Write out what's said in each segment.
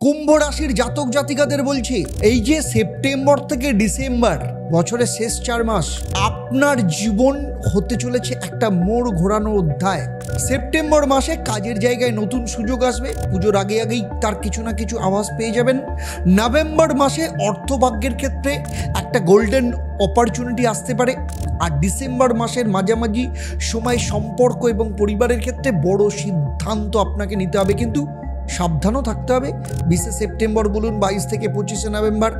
কুম্ভ রাশির জাতক জাতিকাদের বলছি, এই যে সেপ্টেম্বর থেকে ডিসেম্বর বছরের শেষ 4 মাস আপনার জীবন হতে চলেছে একটা মোড় ঘোরানো অধ্যায়। সেপ্টেম্বর মাসে কাজের জায়গায় নতুন সুযোগ আসবে, পুজোর আগেই তার কিছু না কিছু আভাস পেয়ে যাবেন। নভেম্বর মাসে অর্থভাগ্যের ক্ষেত্রে একটা গোল্ডেন অপরচুনিটি আসতে পারে। আর ডিসেম্বর মাসের মাঝামাঝি সময় সম্পর্ক এবং পরিবারের ক্ষেত্রে বড় সিদ্ধান্ত আপনাকে নিতে হবে, কিন্তু সাবধানও থাকতে হবে। 20 সেপ্টেম্বর বলুন 22 থেকে 25 নভেম্বর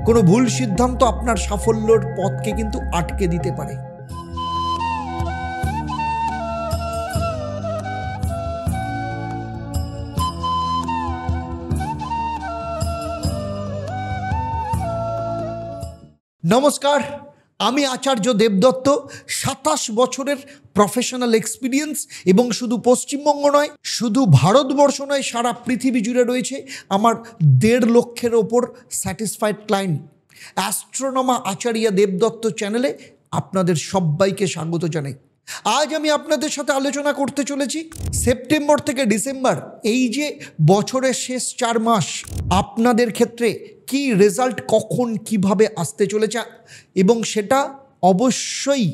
কোনো ভুল সিদ্ধান্ত আপনার সাফল্যের পথকে কিন্তু আটকে দিতে পারে। নমস্কার, আমি আচার্য দেবদত্ত। 27 বছরের প্রফেশনাল এক্সপিরিয়েন্স এবং শুধু পশ্চিমবঙ্গ নয়, শুধু ভারতবর্ষ নয়, সারা পৃথিবী জুড়ে রয়েছে আমার 1.5 লক্ষের ওপর স্যাটিসফাইড ক্লায়েন্ট। অ্যাস্ট্রোনমার আচার্য দেবদত্ত চ্যানেলে আপনাদের সবাইকে স্বাগত জানাই। আজ আমি আপনাদের সাথে আলোচনা করতে চলেছি সেপ্টেম্বর থেকে ডিসেম্বর, এই যে বছরের শেষ 4 মাস আপনাদের ক্ষেত্রে কি রেজাল্ট কখন কিভাবে আসতে চলেছে, এবং সেটা অবশ্যই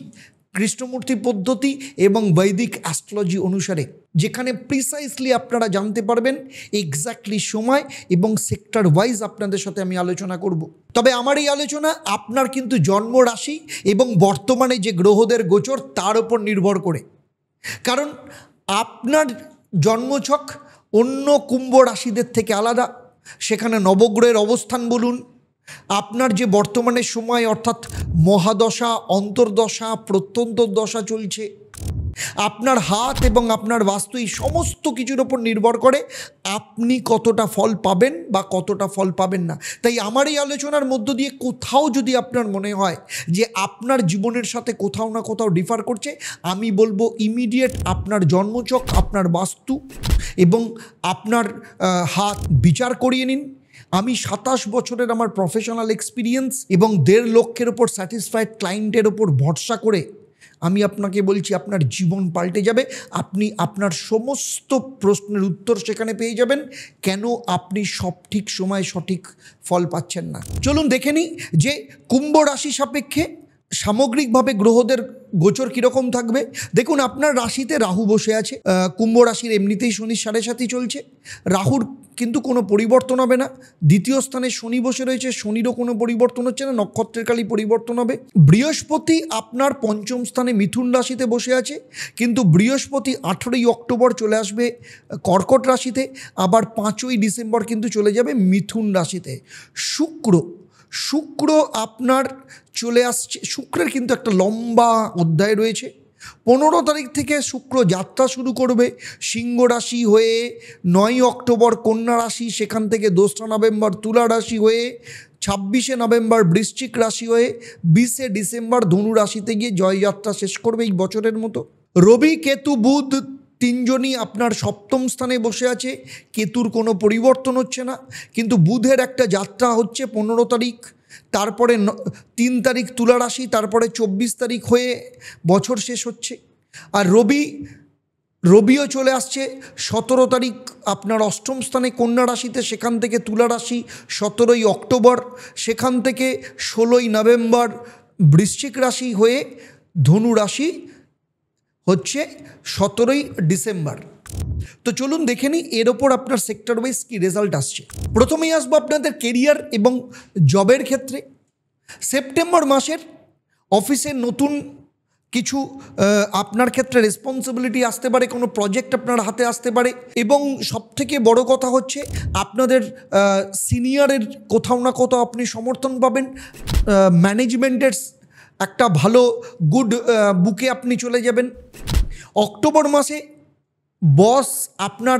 কৃষ্ণমূর্তি পদ্ধতি এবং বৈদিক অ্যাস্ট্রোলজি অনুসারে, যেখানে প্রিসাইসলি আপনারা জানতে পারবেন এক্স্যাক্টলি সময় এবং সেক্টর ওয়াইজ আপনাদের সাথে আমি আলোচনা করব। তবে আমার এই আলোচনা আপনার কিন্তু জন্ম রাশি এবং বর্তমানে যে গ্রহদের গোচর তার উপর নির্ভর করে, কারণ আপনার জন্মছক অন্য কুম্ভ রাশিদের থেকে আলাদা। সেখানে নবগ্রহের অবস্থান বলুন, আপনার যে বর্তমানে সময় অর্থাৎ মহাদশা, অন্তর্দশা, প্রত্যন্তর দশা চলছে, আপনার হাত এবং আপনার বাস্তু, এই সমস্ত কিছুর ওপর নির্ভর করে আপনি কতটা ফল পাবেন বা কতটা ফল পাবেন না। তাই আমার এই আলোচনার মধ্য দিয়ে কোথাও যদি আপনার মনে হয় যে আপনার জীবনের সাথে কোথাও না কোথাও ডিফার করছে, আমি বলবো ইমিডিয়েট আপনার জন্মছক, আপনার বাস্তু এবং আপনার হাত বিচার করিয়ে নিন। আমি 27 বছরের আমার প্রফেশনাল এক্সপিরিয়েন্স এবং 1.5 লক্ষের ওপর স্যাটিসফাইড ক্লায়েন্টের ওপর ভরসা করে আমি আপনাকে বলছি আপনার জীবন পাল্টে যাবে। আপনি আপনার সমস্ত প্রশ্নের উত্তর সেখানে পেয়ে যাবেন, কেন আপনি সঠিক সময় সঠিক ফল পাচ্ছেন না। চলুন দেখে নিই যে কুম্ভ রাশি সাপেক্ষে সামগ্রিকভাবে গ্রহদের গোচর কীরকম থাকবে। দেখুন, আপনার রাশিতে রাহু বসে আছে। কুম্ভ রাশির এমনিতেই শনি 7.5 চলছে, রাহুর কিন্তু কোনো পরিবর্তন হবে না। দ্বিতীয় স্থানে শনি বসে রয়েছে, শনিরও কোনো পরিবর্তন হচ্ছে না, নক্ষত্রের কালই পরিবর্তন হবে। বৃহস্পতি আপনার 5ম স্থানে মিথুন রাশিতে বসে আছে, কিন্তু বৃহস্পতি 18ই অক্টোবর চলে আসবে কর্কট রাশিতে, আবার 5ই ডিসেম্বর কিন্তু চলে যাবে মিথুন রাশিতে। শুক্র আপনার চলে আসছে, শুক্রের কিন্তু একটা লম্বা অধ্যায় রয়েছে। 15 তারিখ থেকে শুক্র যাত্রা শুরু করবে সিংহ রাশি হয়ে, 9 অক্টোবর কন্যা রাশি, সেখান থেকে 2 নভেম্বর তুলা রাশি হয়ে, 26 নভেম্বর বৃশ্চিক রাশি হয়ে 20 ডিসেম্বর ধনু রাশিতে গিয়ে জয়যাত্রা শেষ করবে এই বছরের মতো। রবি, কেতু, বুধ তিনজনই আপনার 7ম স্থানে বসে আছে। কেতুর কোনো পরিবর্তন হচ্ছে না, কিন্তু বুধের একটা যাত্রা হচ্ছে 15 তারিখ, তারপরে 3 তারিখ তুলা রাশি, তারপরে 24 তারিখ হয়ে বছর শেষ হচ্ছে। আর রবিও চলে আসছে 17 তারিখ আপনার 8ম স্থানে কন্যা রাশিতে, সেখান থেকে তুলা রাশি 17ই অক্টোবর, সেখান থেকে 16ই নভেম্বর বৃশ্চিক রাশি হয়ে ধনু রাশি হচ্ছে 17ই ডিসেম্বর। তো চলুন দেখে নিই এর ওপর আপনার সেক্টর ওয়াইজ কী রেজাল্ট আসছে। প্রথমেই আসবো আপনাদের কেরিয়ার এবং জবের ক্ষেত্রে। সেপ্টেম্বর মাসের অফিসের নতুন কিছু আপনার ক্ষেত্রে রেসপন্সিবিলিটি আসতে পারে, কোনো প্রজেক্ট আপনার হাতে আসতে পারে, এবং সবথেকে বড় কথা হচ্ছে আপনাদের সিনিয়রের কোথাও না কোথাও আপনি সমর্থন পাবেন। ম্যানেজমেন্টের একটা ভালো গুড বুকে আপনি চলে যাবেন। অক্টোবর মাসে বস আপনার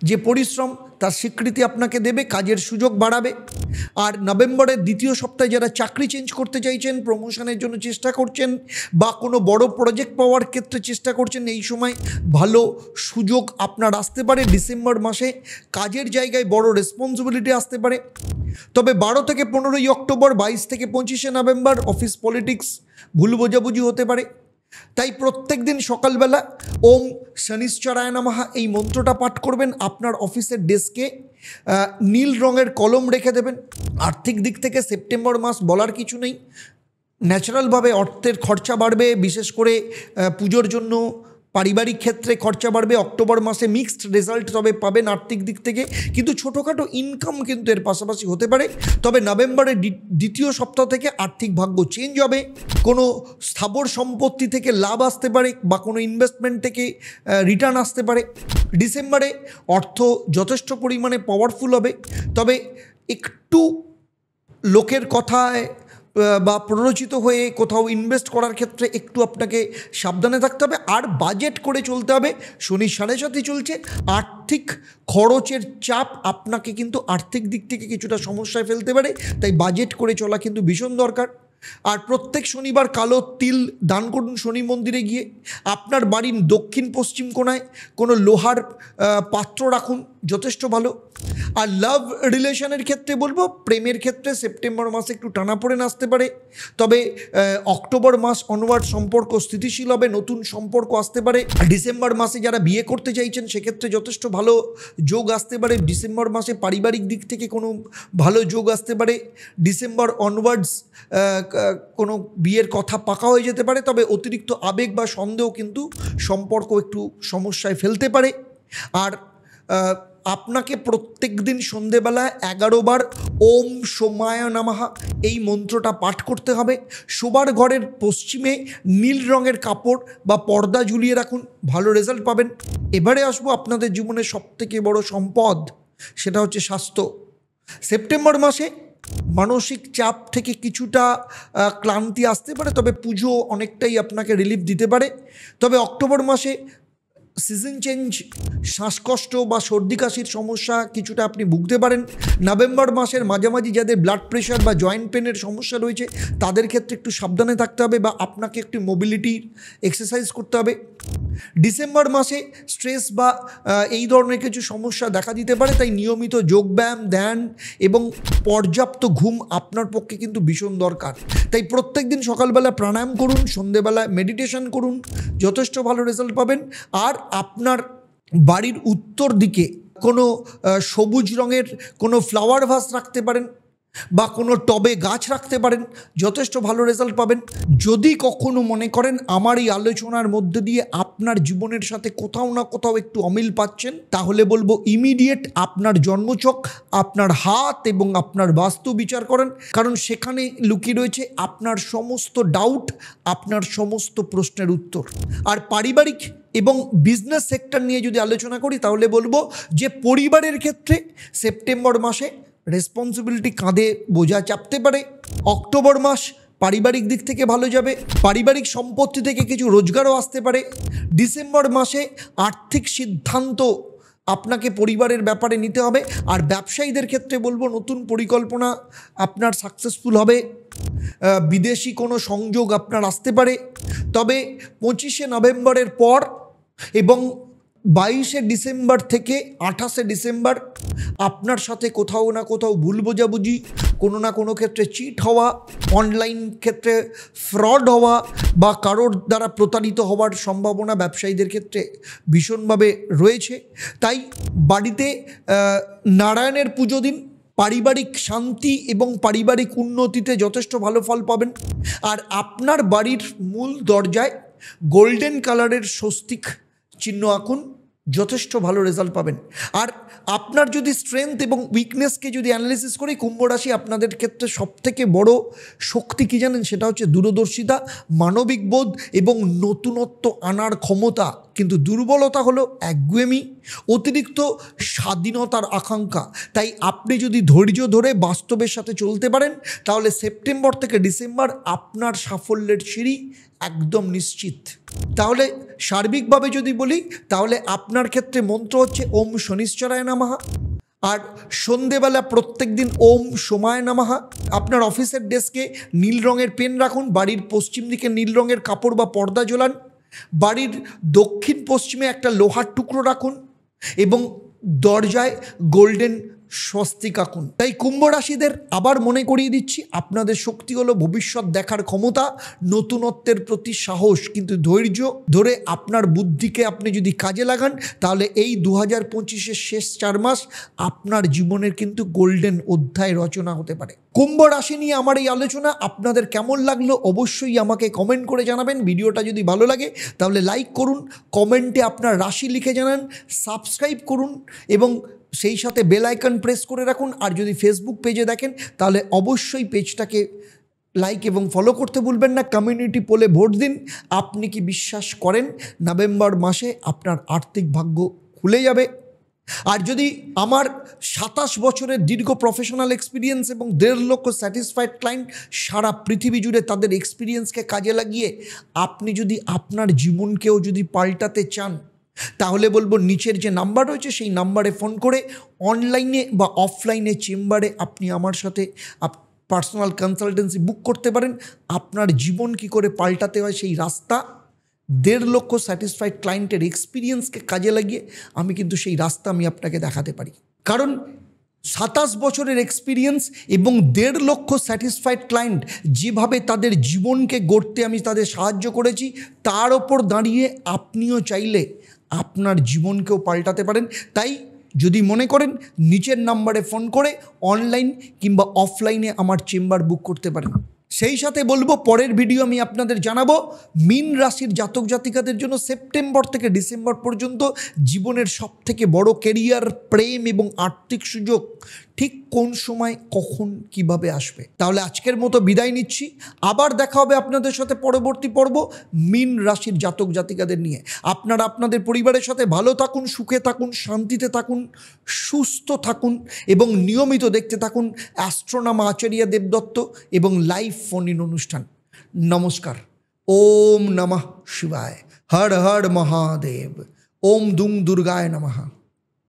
যে পরিশ্রম তার স্বীকৃতি আপনাকে দেবে, কাজের সুযোগ বাড়াবে। আর নভেম্বরের দ্বিতীয় সপ্তাহে যারা চাকরি চেঞ্জ করতে চাইছেন, প্রমোশনের জন্য চেষ্টা করছেন বা কোনো বড় প্রজেক্ট পাওয়ার ক্ষেত্রে চেষ্টা করছেন, এই সময় ভালো সুযোগ আপনার আসতে পারে। ডিসেম্বর মাসে কাজের জায়গায় বড় রেসপন্সিবিলিটি আসতে পারে। তবে 12 থেকে 15ই অক্টোবর, 22 থেকে 25 নভেম্বর অফিস পলিটিক্স, ভুল বোঝাবুঝি হতে পারে। তাই প্রত্যেক দিন সকালবেলা ওম শনিশ্চরায় নমঃ এই মন্ত্রটা পাঠ করবেন। আপনার অফিসের ডেস্কে নীল রঙের কলম রেখে দেবেন। আর্থিক দিক থেকে সেপ্টেম্বর মাস বলার কিছু নেই, ন্যাচারালভাবে অর্থের খরচা বাড়বে, বিশেষ করে পুজোর জন্য পারিবারিক ক্ষেত্রে খরচা বাড়বে। অক্টোবর মাসে মিক্সড রেজাল্ট তবে পাবেন আর্থিক দিক থেকে, কিন্তু ছোটোখাটো ইনকাম কিন্তু এর পাশাপাশি হতে পারে। তবে নভেম্বরের দ্বিতীয় সপ্তাহ থেকে আর্থিক ভাগ্য চেঞ্জ হবে, কোনো স্থাবর সম্পত্তি থেকে লাভ আসতে পারে বা কোনো ইনভেস্টমেন্ট থেকে রিটার্ন আসতে পারে। ডিসেম্বরে অর্থ যথেষ্ট পরিমাণে পাওয়ারফুল হবে, তবে একটু লোকের কথায় বা প্ররোচিত হয়ে কোথাও ইনভেস্ট করার ক্ষেত্রে একটু আপনাকে সাবধানে থাকতে হবে। আর বাজেট করে চলতে হবে। শনি 7.5 চলছে, আর্থিক খরচের চাপ আপনাকে কিন্তু আর্থিক দিক থেকে কিছুটা সমস্যায় ফেলতে পারে, তাই বাজেট করে চলা কিন্তু ভীষণ দরকার। আর প্রত্যেক শনিবার কালো তিল দান করুন শনি মন্দিরে গিয়ে। আপনার বাড়ির দক্ষিণ পশ্চিম কোণায় কোনো লোহার পাত্র রাখুন, যথেষ্ট ভালো। আর লাভ রিলেশনের ক্ষেত্রে বলবো, প্রেমের ক্ষেত্রে সেপ্টেম্বর মাসে একটু টানাপোড়েন আসতে পারে, তবে অক্টোবর মাস অনওয়ার্ড সম্পর্ক স্থিতিশীল হবে, নতুন সম্পর্ক আসতে পারে। ডিসেম্বর মাসে যারা বিয়ে করতে চাইছেন সেক্ষেত্রে যথেষ্ট ভালো যোগ আসতে পারে। ডিসেম্বর মাসে পারিবারিক দিক থেকে কোনো ভালো যোগ আসতে পারে। ডিসেম্বর অনওয়ার্ডস কোনো বিয়ের কথা পাকা হয়ে যেতে পারে, তবে অতিরিক্ত আবেগ বা সন্দেহ কিন্তু সম্পর্ক একটু সমস্যায় ফেলতে পারে। আর আপনাকে প্রত্যেক দিন সন্ধেবেলায় 11 বার ওম সোমায় নমঃ এই মন্ত্রটা পাঠ করতে হবে। শোবার ঘরের পশ্চিমে নীল রঙের কাপড় বা পর্দা ঝুলিয়ে রাখুন, ভালো রেজাল্ট পাবেন। এবারে আসবো আপনাদের জীবনের সবথেকে বড় সম্পদ, সেটা হচ্ছে স্বাস্থ্য। সেপ্টেম্বর মাসে মানসিক চাপ থেকে কিছুটা ক্লান্তি আসতে পারে, তবে পুজো অনেকটাই আপনাকে রিলিফ দিতে পারে। তবে অক্টোবর মাসে সিজন চেঞ্জ, শ্বাসকষ্ট বা সর্দি কাশির সমস্যা কিছুটা আপনি ভুগতে পারেন। নভেম্বর মাসের মাঝামাঝি যাদের ব্লাড প্রেশার বা জয়েন্ট পেনের সমস্যা রয়েছে তাদের ক্ষেত্রে একটু সাবধানে থাকতে হবে বা আপনাকে একটু মোবিলিটির এক্সারসাইজ করতে হবে। ডিসেম্বর মাসে স্ট্রেস বা এই ধরনের কিছু সমস্যা দেখা দিতে পারে, তাই নিয়মিত যোগব্যায়াম, ধ্যান এবং পর্যাপ্ত ঘুম আপনার পক্ষে কিন্তু ভীষণ দরকার। তাই প্রত্যেক দিন সকালবেলা প্রাণায়াম করুন, সন্ধেবেলায় মেডিটেশন করুন, যথেষ্ট ভালো রেজাল্ট পাবেন। আর আপনার বাড়ির উত্তর দিকে কোনো সবুজ রঙের কোনো ফ্লাওয়ার ভাস রাখতে পারেন বা কোনো টবে গাছ রাখতে পারেন, যথেষ্ট ভালো রেজাল্ট পাবেন। যদি কখনো মনে করেন আমার এই আলোচনার মধ্যে দিয়ে আপনার জীবনের সাথে কোথাও না কোথাও একটু অমিল পাচ্ছেন, তাহলে বলবো ইমিডিয়েট আপনার জন্মছক, আপনার হাত এবং আপনার বাস্তু বিচার করেন, কারণ সেখানে লুকিয়ে রয়েছে আপনার সমস্ত ডাউট, আপনার সমস্ত প্রশ্নের উত্তর। আর পারিবারিক এবং বিজনেস সেক্টর নিয়ে যদি আলোচনা করি তাহলে বলবো যে পরিবারের ক্ষেত্রে সেপ্টেম্বর মাসে রেসপন্সিবিলিটি কাঁধে বোঝা চাপতে পারে। অক্টোবর মাস পারিবারিক দিক থেকে ভালো যাবে, পারিবারিক সম্পত্তি থেকে কিছু রোজগারও আসতে পারে। ডিসেম্বর মাসে আর্থিক সিদ্ধান্ত আপনাকে পরিবারের ব্যাপারে নিতে হবে। আর ব্যবসায়ীদের ক্ষেত্রে বলবো নতুন পরিকল্পনা আপনার সাকসেসফুল হবে, বিদেশি কোনো সংযোগ আপনার আসতে পারে। তবে 25শে নভেম্বরের পর এবং 22শে ডিসেম্বর থেকে 28শে ডিসেম্বর আপনার সাথে কোথাও না কোথাও ভুল বোঝাবুঝি, কোনো না কোনো ক্ষেত্রে চিট হওয়া, অনলাইন ক্ষেত্রে ফ্রড হওয়া বা কারোর দ্বারা প্রতারিত হওয়ার সম্ভাবনা ব্যবসায়ীদের ক্ষেত্রে ভীষণভাবে রয়েছে। তাই বাড়িতে নারায়ণের পুজো দিন, পারিবারিক শান্তি এবং পারিবারিক উন্নতিতে যথেষ্ট ভালো ফল পাবেন। আর আপনার বাড়ির মূল দরজায় গোল্ডেন কালারের স্বস্তিক চিহ্ন আঁকুন, যথেষ্ট ভালো রেজাল্ট পাবেন। আর আপনার যদি স্ট্রেংথ এবং উইকনেসকে যদি অ্যানালিসিস করি, কুম্ভ রাশি আপনাদের ক্ষেত্রে সবথেকে বড় শক্তি কী জানেন? সেটা হচ্ছে দূরদর্শিতা, মানবিক বোধ এবং নতুনত্ব আনার ক্ষমতা। কিন্তু দুর্বলতা হলো একগুয়েমি, অতিরিক্ত স্বাধীনতার আকাঙ্ক্ষা। তাই আপনি যদি ধৈর্য ধরে বাস্তবের সাথে চলতে পারেন তাহলে সেপ্টেম্বর থেকে ডিসেম্বর আপনার সাফল্যের সিঁড়ি একদম নিশ্চিত। তাহলে সার্বিকভাবে যদি বলি তাহলে আপনার ক্ষেত্রে মন্ত্র হচ্ছে ওম শনিশ্চরায় নমঃ। আর সন্ধেবেলা প্রত্যেক দিন ওম সোমায় নমঃ। আপনার অফিসের ডেস্কে নীল রঙের পেন রাখুন, বাড়ির পশ্চিম দিকে নীল রঙের কাপড় বা পর্দা ঝোলান, বাড়ির দক্ষিণ পশ্চিমে একটা লোহার টুকরো রাখুন এবং দরজায় গোল্ডেন স্বস্তিক আঁকুন। তাই কুম্ভ রাশিদের আবার মনে করিয়ে দিচ্ছি, আপনাদের শক্তি হলো ভবিষ্যৎ দেখার ক্ষমতা, নতুনত্বের প্রতি সাহস, কিন্তু ধৈর্য ধরে আপনার বুদ্ধিকে আপনি যদি কাজে লাগান তাহলে এই 2025-এর শেষ 4 মাস আপনার জীবনের কিন্তু গোল্ডেন অধ্যায় রচনা হতে পারে। কুম্ভ রাশি নিয়ে আমার এই আলোচনা আপনাদের কেমন লাগলো অবশ্যই আমাকে কমেন্ট করে জানাবেন। ভিডিওটা যদি ভালো লাগে তাহলে লাইক করুন, কমেন্টে আপনার রাশি লিখে জানান, সাবস্ক্রাইব করুন এবং সেই সাথে বেল আইকন প্রেস করে রাখুন। আর যদি ফেসবুক পেজে দেখেন তাহলে অবশ্যই পেজটাকে লাইক এবং ফলো করতে ভুলবেন না। কমিউনিটি পোলে ভোট দিন। আপনি কি বিশ্বাস করেন নভেম্বর মাসে আপনার আর্থিক ভাগ্য খুলে যাবে? আর যদি আমার 27 বছরের দীর্ঘ প্রফেশনাল এক্সপিরিয়েন্স এবং 1.5 লক্ষ স্যাটিসফাইড ক্লায়েন্ট সারা পৃথিবী জুড়ে তাদের এক্সপিরিয়েন্সকে কাজে লাগিয়ে আপনি যদি আপনার জীবনকেও যদি পাল্টাতে চান তাহলে বলবো নিচের যে নাম্বার রয়েছে সেই নাম্বারে ফোন করে অনলাইনে বা অফলাইনে চেম্বারে আপনি আমার সাথে পার্সোনাল কনসালটেন্সি বুক করতে পারেন। আপনার জীবন কি করে পাল্টাতে হয় সেই রাস্তা 1.5 লক্ষ স্যাটিসফাইড ক্লায়েন্টের এক্সপিরিয়েন্সকে কাজে লাগিয়ে আমি কিন্তু সেই রাস্তা আমি আপনাকে দেখাতে পারি। কারণ 27 বছরের এক্সপিরিয়েন্স এবং 1.5 লক্ষ স্যাটিসফাইড ক্লায়েন্ট যেভাবে তাদের জীবনকে গড়তে আমি তাদের সাহায্য করেছি, তার ওপর দাঁড়িয়ে আপনিও চাইলে আপনার জীবনকেও পাল্টাতে পারেন। তাই যদি মনে করেন নিচের নাম্বারে ফোন করে অনলাইন কিংবা অফলাইনে আমার চেম্বার বুক করতে পারেন। সেই সাথে বলবো পরের ভিডিও আমি আপনাদের জানাবো মীন রাশির জাতক জাতিকাদের জন্য সেপ্টেম্বর থেকে ডিসেম্বর পর্যন্ত জীবনের সবথেকে বড় কেরিয়ার, প্রেম এবং আর্থিক সুযোগ ঠিক কোন সময় কখন কিভাবে আসবে। তাহলে আজকের মতো বিদায় নিচ্ছি। আবার দেখা হবে আপনাদের সাথে পরবর্তী পর্ব মীন রাশির জাতক জাতিকাদের নিয়ে। আপনারা আপনাদের পরিবারের সাথে ভালো থাকুন, সুখে থাকুন, শান্তিতে থাকুন, সুস্থ থাকুন এবং নিয়মিত দেখতে থাকুন অ্যাস্ট্রোনমা আচার্য দেবদত্ত এবং লাইভ ফোন ইন অনুষ্ঠান। নমস্কার। ওম নমঃ শিবায়। হর হর মহাদেব। ওম দুং দুর্গায় নমঃ।